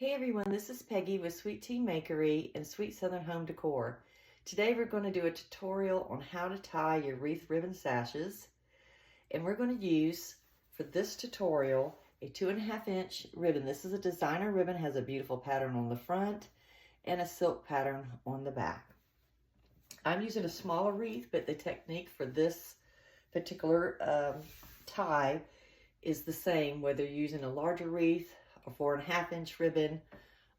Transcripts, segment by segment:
Hey everyone, this is Peggy with Sweet Tea Makery and Sweet Southern Home Decor. Today we're going to do a tutorial on how to tie your wreath ribbon sashes. And we're going to use, for this tutorial, a 2.5 inch ribbon. This is a designer ribbon, has a beautiful pattern on the front and a silk pattern on the back. I'm using a smaller wreath, but the technique for this particular tie is the same, whether you're using a larger wreath, a 4.5 inch ribbon,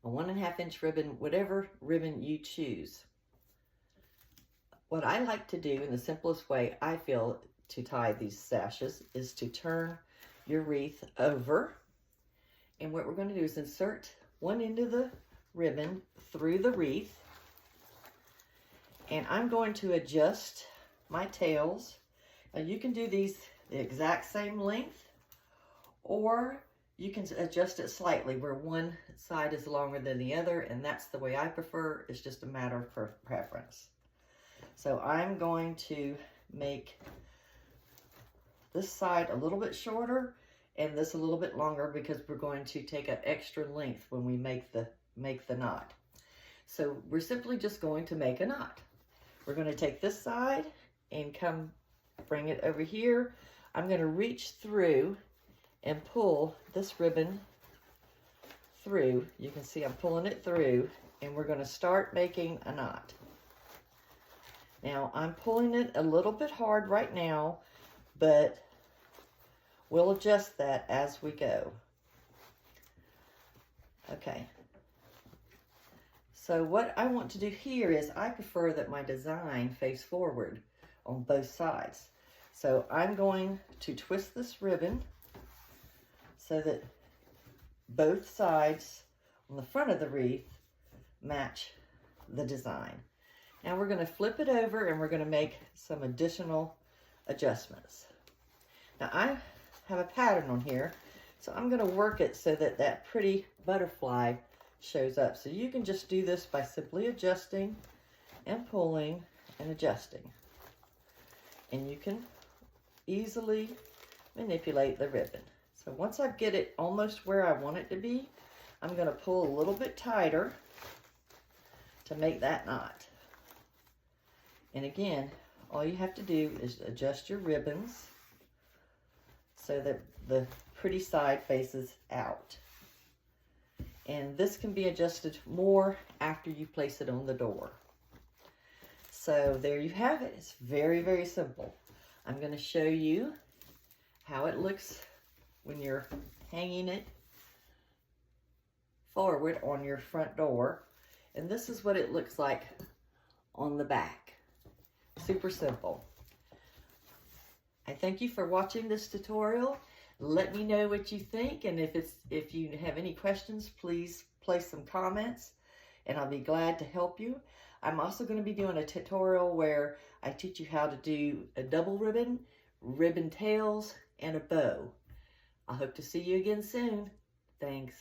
a 1.5 inch ribbon, whatever ribbon you choose. What I like to do in the simplest way I feel to tie these sashes is to turn your wreath over. And what we're going to do is insert one end of the ribbon through the wreath. And I'm going to adjust my tails. Now you can do these the exact same length, or you can adjust it slightly where one side is longer than the other, and that's the way I prefer. It's just a matter of preference. So I'm going to make this side a little bit shorter and this a little bit longer because we're going to take an extra length when we make the knot. So we're simply just going to make a knot. We're going to take this side and bring it over here. I'm going to reach through and pull this ribbon through. You can see I'm pulling it through, and we're going to start making a knot. Now I'm pulling it a little bit hard right now, but we'll adjust that as we go. Okay. So what I want to do here is I prefer that my design face forward on both sides. So I'm going to twist this ribbon so that both sides on the front of the wreath match the design. Now we're going to flip it over and we're going to make some additional adjustments. Now I have a pattern on here, so I'm going to work it so that that pretty butterfly shows up. So you can just do this by simply adjusting and pulling and adjusting. And you can easily manipulate the ribbon. So once I get it almost where I want it to be, I'm going to pull a little bit tighter to make that knot. And again, all you have to do is adjust your ribbons so that the pretty side faces out. And this can be adjusted more after you place it on the door. So there you have it. It's very, very simple. I'm going to show you how it looks when you're hanging it forward on your front door. And this is what it looks like on the back. Super simple. I thank you for watching this tutorial. Let me know what you think, and if you have any questions, please place some comments and I'll be glad to help you. I'm also going to be doing a tutorial where I teach you how to do a double ribbon, ribbon tails, and a bow. I hope to see you again soon. Thanks.